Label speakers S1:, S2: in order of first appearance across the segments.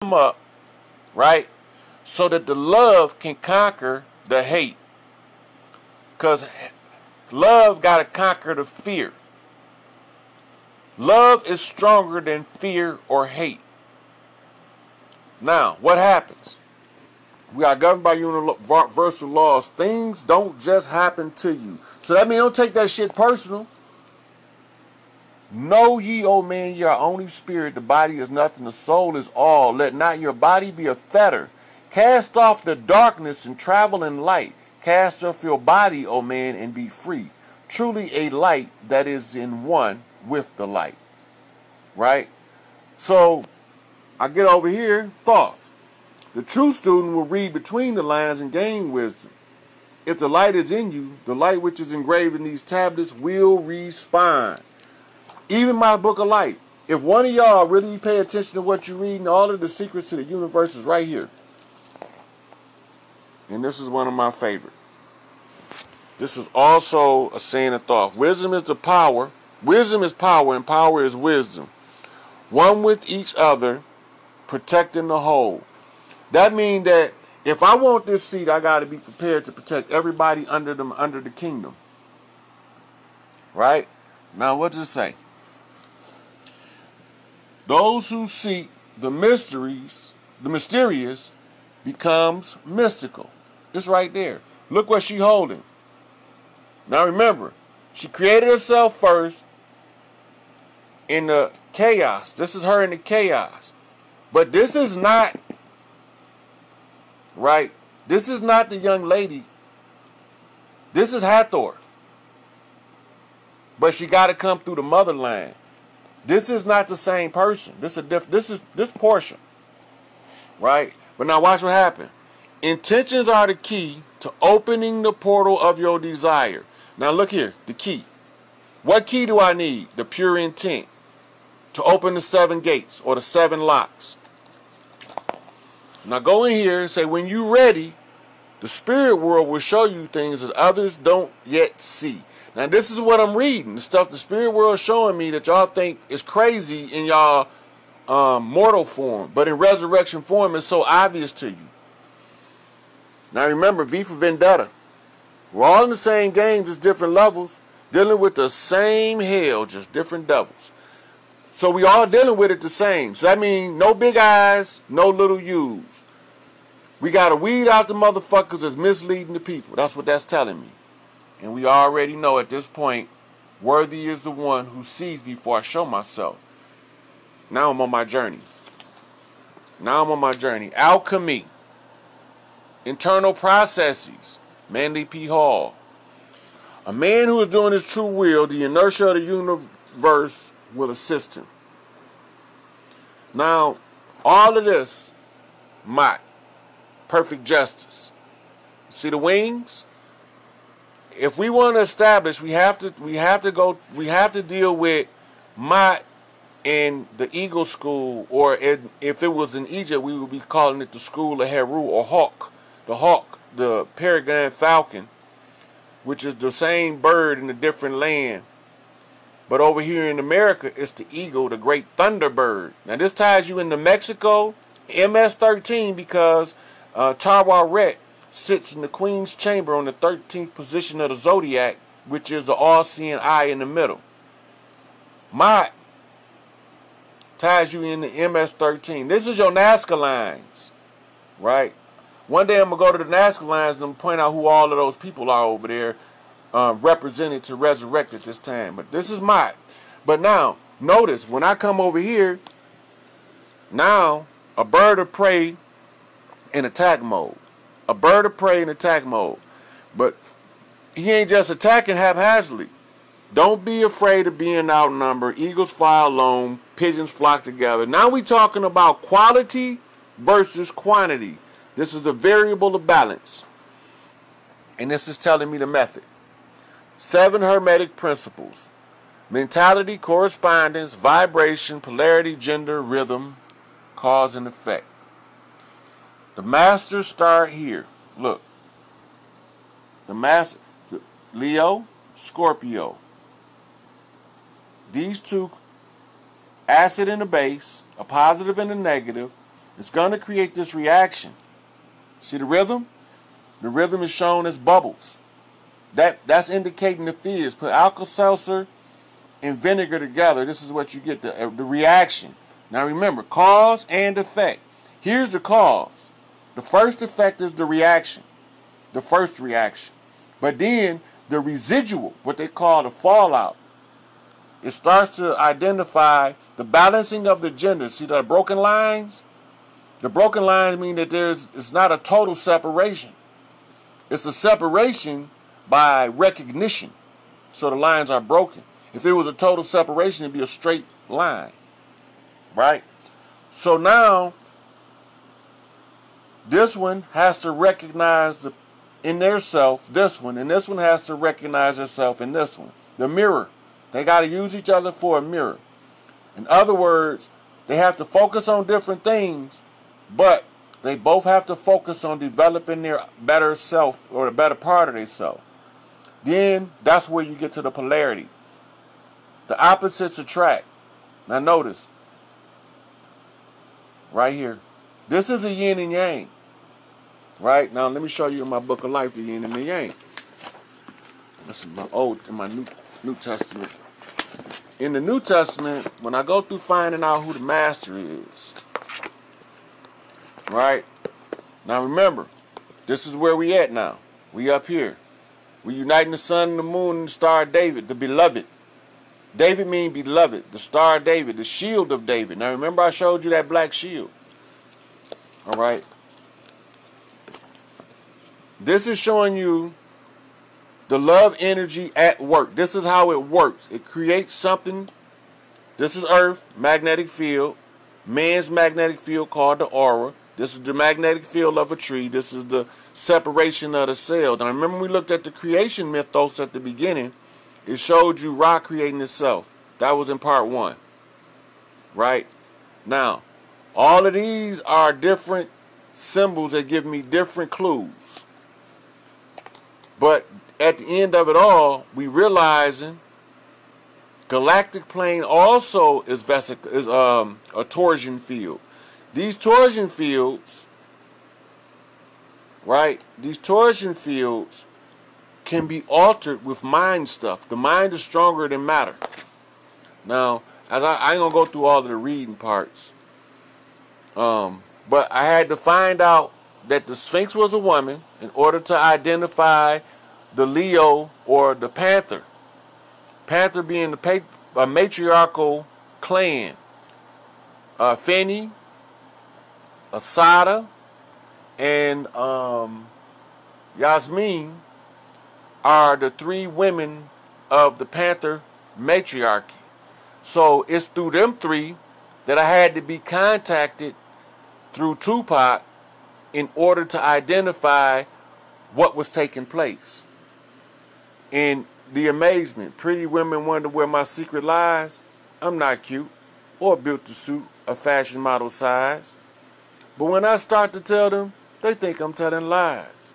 S1: them up, right? So that the love can conquer the hate. Because love got to conquer the fear. Love is stronger than fear or hate. Now, what happens? We are governed by universal laws. Things don't just happen to you. So that means don't take that shit personal. Know ye, O man, ye are only spirit. The body is nothing. The soul is all. Let not your body be a fetter. Cast off the darkness and travel in light. Cast off your body, O man, and be free. Truly a light that is in one with the light. Right? So, I get over here, thoughts. The true student will read between the lines and gain wisdom. If the light is in you, the light which is engraved in these tablets will respond. Even my book of life. If one of y'all really pay attention to what you're reading, all of the secrets to the universe is right here. And this is one of my favorite. This is also a saying of thought. Wisdom is the power. Wisdom is power, and power is wisdom. One with each other, protecting the whole. That means that if I want this seat, I got to be prepared to protect everybody under the kingdom. Right? Now, what does it say? Those who seek the mysterious becomes mystical. It's right there. Look what she's holding. Now remember, she created herself first in the chaos. This is her in the chaos. But this is not, right? This is not the young lady. This is Hathor. But she got to come through the motherland. This is not the same person. This is Portia. Right? But now watch what happened. Intentions are the key to opening the portal of your desire. Now look here, the key. What key do I need? The pure intent to open the 7 gates or the 7 locks. Now go in here and say, when you're ready, the spirit world will show you things that others don't yet see. Now this is what I'm reading. The stuff the spirit world is showing me that y'all think is crazy in y'all mortal form. But in resurrection form, it's so obvious to you. Now remember, V for Vendetta. We're all in the same game, just different levels. Dealing with the same hell, just different devils. So we all dealing with it the same. So that means no big eyes, no little U's. We got to weed out the motherfuckers that's misleading the people. That's what that's telling me. And we already know at this point, worthy is the one who sees before I show myself. Now I'm on my journey. Alchemy. Internal processes. Manly P. Hall. A man who is doing his true will, the inertia of the universe will assist him. Now, all of this, Mott, perfect justice. See the wings? If we want to establish, we have to deal with Mott in the Eagle School, or if it was in Egypt, we would be calling it the School of Heru, or Hawk. The Hawk, the peregrine falcon, which is the same bird in a different land. But over here in America, it's the eagle, the great thunderbird. Now this ties you into Mexico, MS-13, because Tawaret sits in the Queen's Chamber on the 13th position of the Zodiac, which is the all-seeing eye in the middle. Mott ties you into MS-13. This is your Nazca lines, right? One day I'm going to go to the Nazca lines and point out who all of those people are over there represented to resurrect at this time. But this is Mott. But now, notice, when I come over here, now a bird of prey in attack mode. A bird of prey in attack mode. But he ain't just attacking haphazardly. Don't be afraid of being outnumbered. Eagles fly alone. Pigeons flock together. Now we talking about quality versus quantity. This is a variable of balance. And this is telling me the method. 7 hermetic principles. Mentality, correspondence, vibration, polarity, gender, rhythm, cause and effect. The masters start here. Look. The master, Leo, Scorpio. These two, acid and a base, a positive and a negative. It's going to create this reaction. See the rhythm? The rhythm is shown as bubbles. That's indicating the fizz. Put Alka-Seltzer and vinegar together. This is what you get, the reaction. Now remember, cause and effect. Here's the cause. The first effect is the reaction. The first reaction. But then the residual, what they call the fallout, it starts to identify the balancing of the genders. See the broken lines? The broken lines mean that it's not a total separation. It's a separation by recognition. So the lines are broken. If it was a total separation, it'd be a straight line. Right? So now, this one has to recognize in their self this one, and this one has to recognize herself in this one. The mirror. They got to use each other for a mirror. In other words, they have to focus on different things, but they both have to focus on developing their better self, or the better part of their self. Then that's where you get to the polarity. The opposites attract. Now notice, right here, this is a yin and yang. Right? Now let me show you in my book of life the yin and the yang. This is in my New Testament. In the New Testament, when I go through finding out who the master is, right? Now remember, this is where we at now. We up here. We uniting the sun and the moon and the star of David, the beloved. David means beloved, the star of David, the shield of David. Now remember I showed you that black shield. All right. This is showing you the love energy at work. This is how it works. It creates something. This is Earth, magnetic field. Man's magnetic field called the aura. This is the magnetic field of a tree. This is the separation of the cell. Now remember we looked at the creation mythos at the beginning. It showed you Ra creating itself. That was in part 1. Right? Now, all of these are different symbols that give me different clues. But at the end of it all, we realizing galactic plane also is a torsion field. These torsion fields, right? These torsion fields can be altered with mind stuff. The mind is stronger than matter. Now, as I ain't gonna go through all of the reading parts, but I had to find out that the Sphinx was a woman in order to identify the Leo or the Panther. Panther being a matriarchal clan. Feni, Asada, and Yasmin are the 3 women of the Panther matriarchy. So it's through them 3 that I had to be contacted through Tupac in order to identify what was taking place. And the amazement, pretty women wonder where my secret lies. I'm not cute or built to suit a fashion model size. But when I start to tell them, they think I'm telling lies.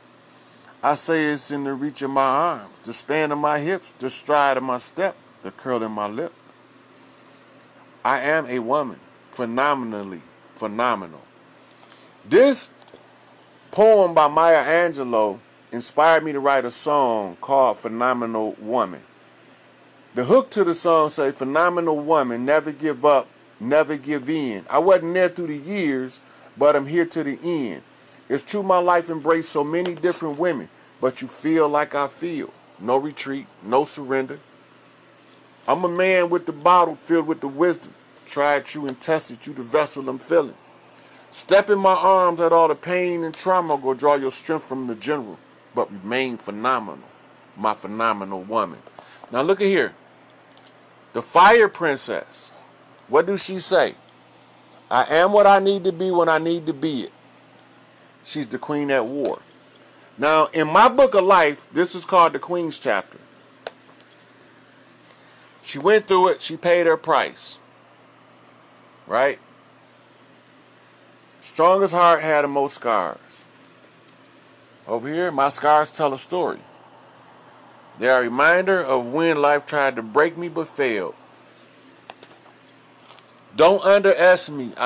S1: I say it's in the reach of my arms, the span of my hips, the stride of my step, the curl in my lips. I am a woman, phenomenally phenomenal. This poem by Maya Angelou inspired me to write a song called Phenomenal Woman. The hook to the song say, phenomenal woman, never give up, never give in. I wasn't there through the years, but I'm here to the end. It's true my life embraced so many different women, but you feel like I feel. No retreat, no surrender. I'm a man with the bottle filled with the wisdom. Tried you and tested you, the vessel I'm filling. Step in my arms at all the pain and trauma, go draw your strength from the general, but remain phenomenal, my phenomenal woman. Now look at here. The fire princess. What does she say? I am what I need to be when I need to be it. She's the queen at war. Now, in my book of life, this is called the Queen's chapter. She went through it. She paid her price. Right? Strongest heart had the most scars. Over here, my scars tell a story. They are a reminder of when life tried to break me but failed. Don't underestimate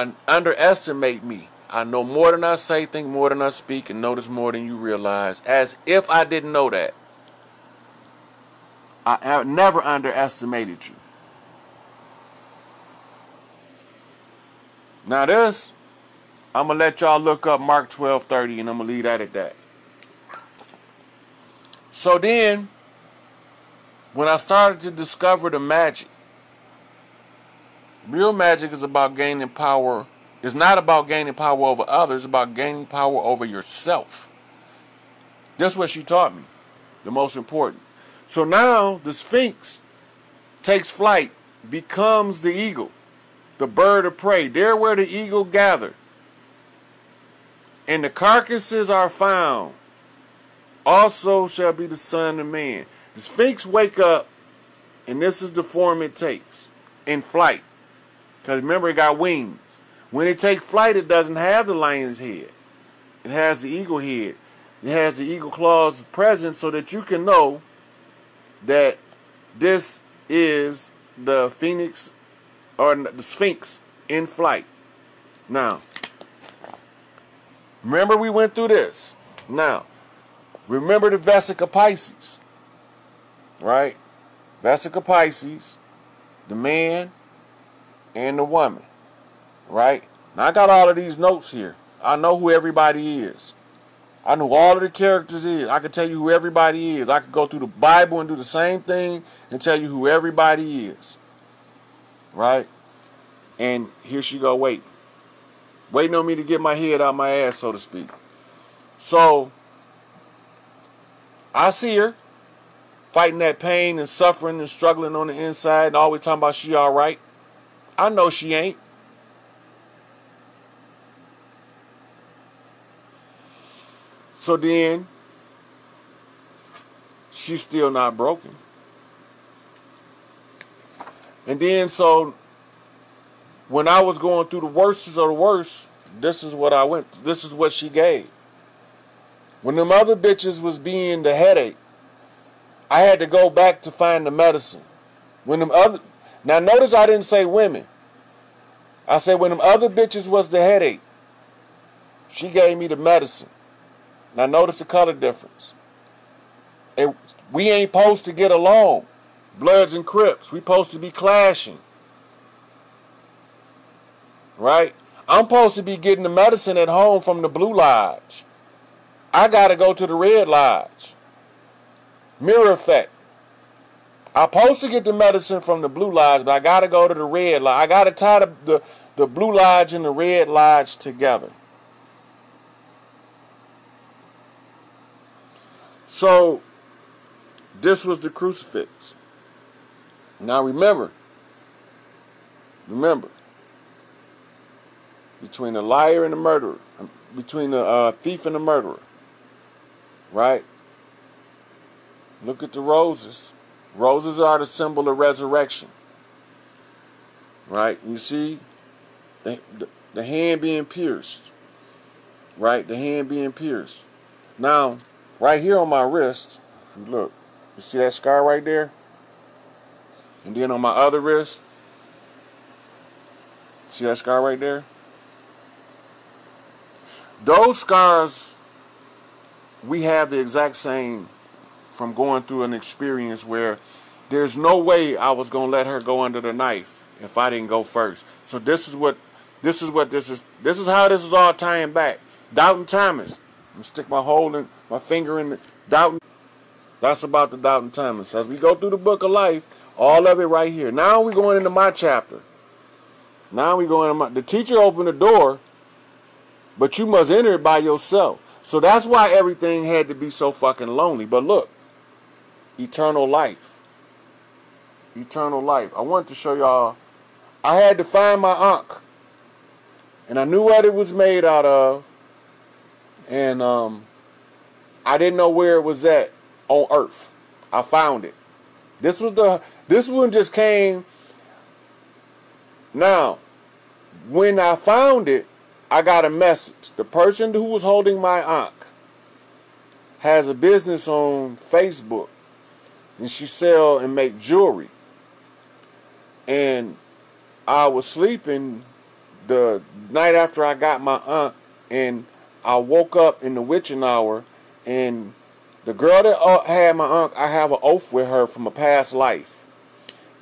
S1: me. I know more than I say, think more than I speak, and notice more than you realize. As if I didn't know that. I have never underestimated you. Now this, I'm going to let y'all look up Mark 12:30, and I'm going to leave that at that. So then, when I started to discover the magic, real magic is about gaining power. It's not about gaining power over others. It's about gaining power over yourself. That's what she taught me. The most important. So now the Sphinx takes flight, becomes the eagle, the bird of prey. There where the eagle gathered. And the carcasses are found. Also shall be the Son of Man. The Sphinx wake up, and this is the form it takes in flight. Because remember, it got wings. When it takes flight, it doesn't have the lion's head. It has the eagle head. It has the eagle claws present so that you can know that this is the phoenix or the Sphinx in flight. Now, remember we went through this. Now, remember the Vesica Pisces, right? Vesica Pisces, the man and the woman, right? Now, I got all of these notes here. I know who everybody is. I know all of the characters is. I can tell you who everybody is. I could go through the Bible and do the same thing and tell you who everybody is, right? And here she go waiting on me to get my head out my ass, so to speak. So, I see her fighting that pain and suffering and struggling on the inside and always talking about she all right. I know she ain't. So then, she's still not broken. And then, so, when I was going through the worst of the worst, this is what I went, this is what she gave. When them other bitches was being the headache, I had to go back to find the medicine. When them other, now notice I didn't say women. I said when them other bitches was the headache, she gave me the medicine. Now notice the color difference. And we ain't supposed to get along. Bloods and Crips. We supposed to be clashing. Right? I'm supposed to be getting the medicine at home from the Blue Lodge. I got to go to the Red Lodge. Mirror effect. I'm supposed to get the medicine from the Blue Lodge, but I got to go to the Red Lodge. I got to tie the Blue Lodge and the Red Lodge together. So, this was the crucifix. Now remember, between the liar and the murderer, between the thief and the murderer, right? Look at the roses. Roses are the symbol of resurrection, right? You see the hand being pierced, right? The hand being pierced. Now, right here on my wrist, if you look, you see that scar right there? And then on my other wrist, see that scar right there? Those scars, we have the exact same from going through an experience where there's no way I was going to let her go under the knife if I didn't go first. So this is how this is all tying back. Doubting Thomas. I'm going to stick my finger in the Doubting. That's about the Doubting Thomas. As we go through the book of life, all of it right here. Now we're going into my chapter. The teacher opened the door, but you must enter it by yourself. So that's why everything had to be so fucking lonely. But look, eternal life. Eternal life. I wanted to show y'all. I had to find my ankh. And I knew what it was made out of. And I didn't know where it was at on earth. I found it. This one just came. Now, when I found it, I got a message. The person who was holding my ankh has a business on Facebook, and she sell and make jewelry. And I was sleeping the night after I got my ankh, And I woke up in the witching hour, and the girl that had my uncle, I have an oath with her from a past life,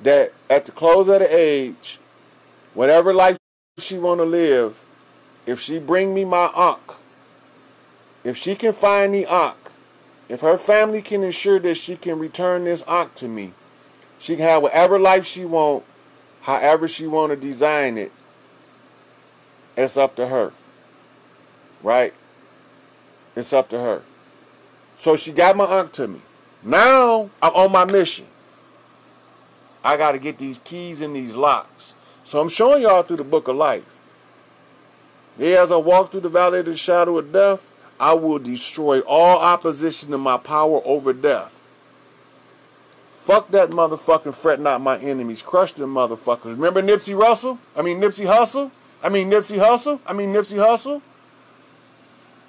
S1: that at the close of the age, whatever life she want to live, if she bring me my uncle, if she can find the uncle, if her family can ensure that she can return this uncle to me, she can have whatever life she want, however she want to design it. It's up to her. Right? It's up to her. So she got my uncle to me. Now I'm on my mission. I got to get these keys and these locks. So I'm showing y'all through the book of life. Yeah, as I walk through the valley of the shadow of death, I will destroy all opposition to my power over death. Fuck that motherfucking fret not my enemies. Crush them motherfuckers. Remember Nipsey Hussle?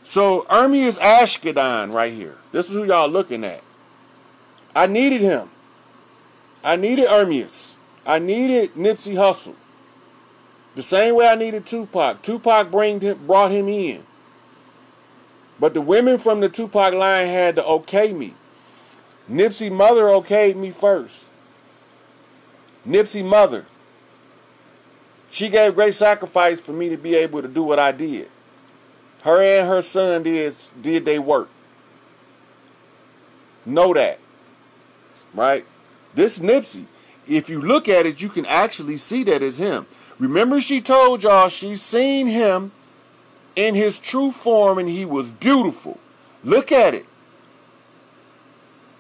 S1: So Ermi is Ashkedon right here. This is who y'all looking at. I needed him. I needed Ermius. I needed Nipsey Hussle. The same way I needed Tupac. Tupac brought him in. But the women from the Tupac line had to okay me. Nipsey mother okayed me first. Nipsey mother. She gave great sacrifice for me to be able to do what I did. Her and her son did they work. Know that. Right? This Nipsey, if you look at it, you can actually see that it's him. Remember she told y'all she's seen him in his true form and he was beautiful. Look at it.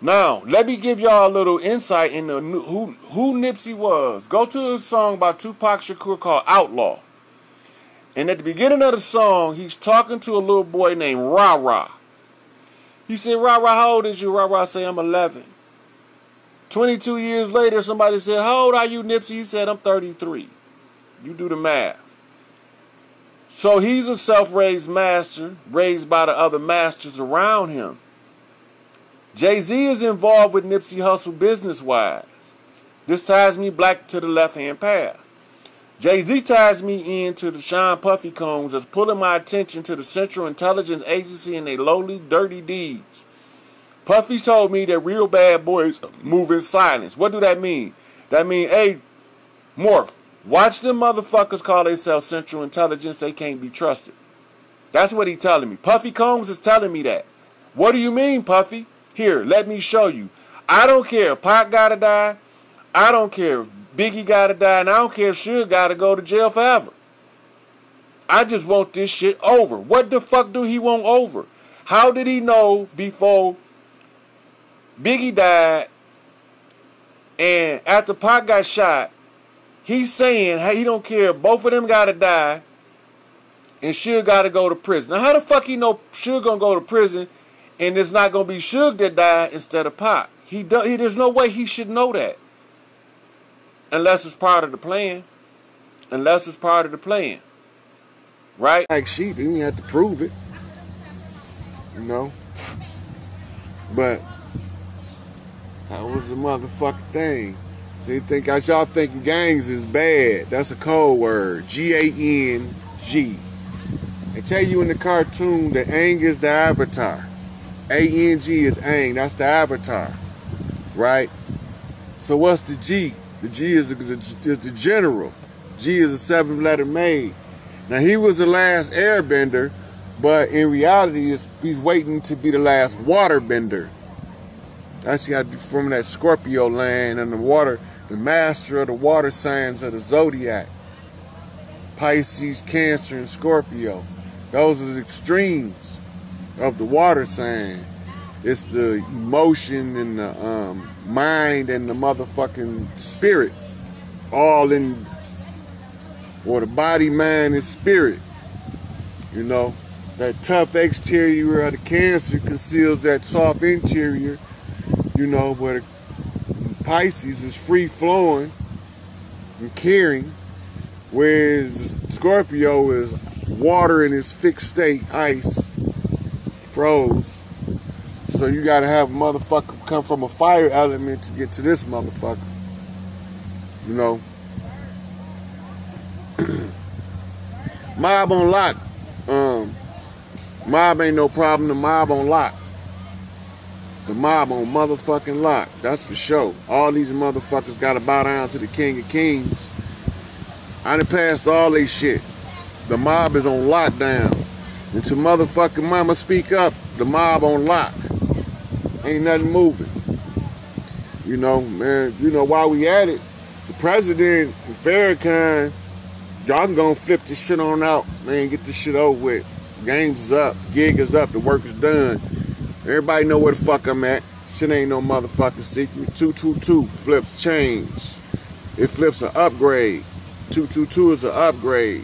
S1: Now, let me give y'all a little insight into who Nipsey was. Go to a song by Tupac Shakur called Outlaw. And at the beginning of the song, he's talking to a little boy named Ra Ra. He said, Ra Ra, how old is you? Ra Ra say, I'm 11. 22 years later, somebody said, how old are you, Nipsey? He said, I'm 33. You do the math. So he's a self-raised master, raised by the other masters around him. Jay-Z is involved with Nipsey Hussle business-wise. This ties me back to the left-hand path. Jay-Z ties me into the Sean Puffy Combs that's pulling my attention to the Central Intelligence Agency and their lowly, dirty deeds. Puffy told me that real bad boys move in silence. What do that mean? That mean, hey, Morph, watch them motherfuckers call themselves Central Intelligence. They can't be trusted. That's what he telling me. Puffy Combs is telling me that. What do you mean, Puffy? Here, let me show you. I don't care if Pac gotta die. I don't care if Biggie gotta die. And I don't care if Suge gotta go to jail forever. I just want this shit over. What the fuck do he want over? How did he know before Biggie died and after Pac got shot, he's saying he don't care if both of them gotta die and Suge gotta go to prison. Now how the fuck he know Suge gonna go to prison and it's not going to be Suge that died instead of Pac? There's no way he should know that. Unless it's part of the plan. Right? Like sheep, you have to prove it. You know? But that was the motherfucking thing. They think y'all thinking gangs is bad. That's a code word. G-A-N-G. They tell you in the cartoon that Aang is the avatar. A-N-G is Aang. That's the avatar. Right? So what's the G? The G is the general. G is a 7-letter maid. Now he was the last airbender, but in reality he's waiting to be the last waterbender. Actually got to be from that Scorpio land and the master of the water signs of the zodiac. Pisces, Cancer, and Scorpio. Those are the extremes of the water sign. It's the emotion and the mind and the motherfucking spirit all in, or the body, mind, and spirit. You know, that tough exterior of the Cancer conceals that soft interior. You know, but Pisces is free flowing and caring, whereas Scorpio is water in its fixed state, ice, froze. So you gotta have a motherfucker come from a fire element to get to this motherfucker. You know. Mob on Lock Mob ain't no problem. The mob on lock. The mob on motherfucking lock. That's for sure. All these motherfuckers gotta bow down to the King of Kings. I done passed all they shit. The mob is on lockdown. And to motherfucking mama speak up, the mob on lock. Ain't nothing moving. You know, man, you know, while we at it, the president and Farrakhan, y'all can go and flip this shit on out, man, get this shit over with. Games is up, gig is up, the work is done. Everybody know where the fuck I'm at. Shit ain't no motherfucking secret. 222 flips change. It flips an upgrade. 222 is an upgrade.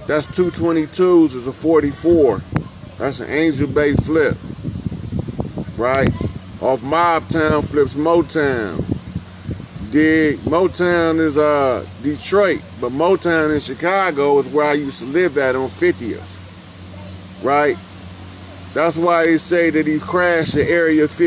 S1: That's 222s is a 44. That's an Angel Bay flip. Right? Off Mobtown flips Motown. Dig? Motown is Detroit, but Motown in Chicago is where I used to live at on 50th. Right? That's why they say that he crashed at Area 50.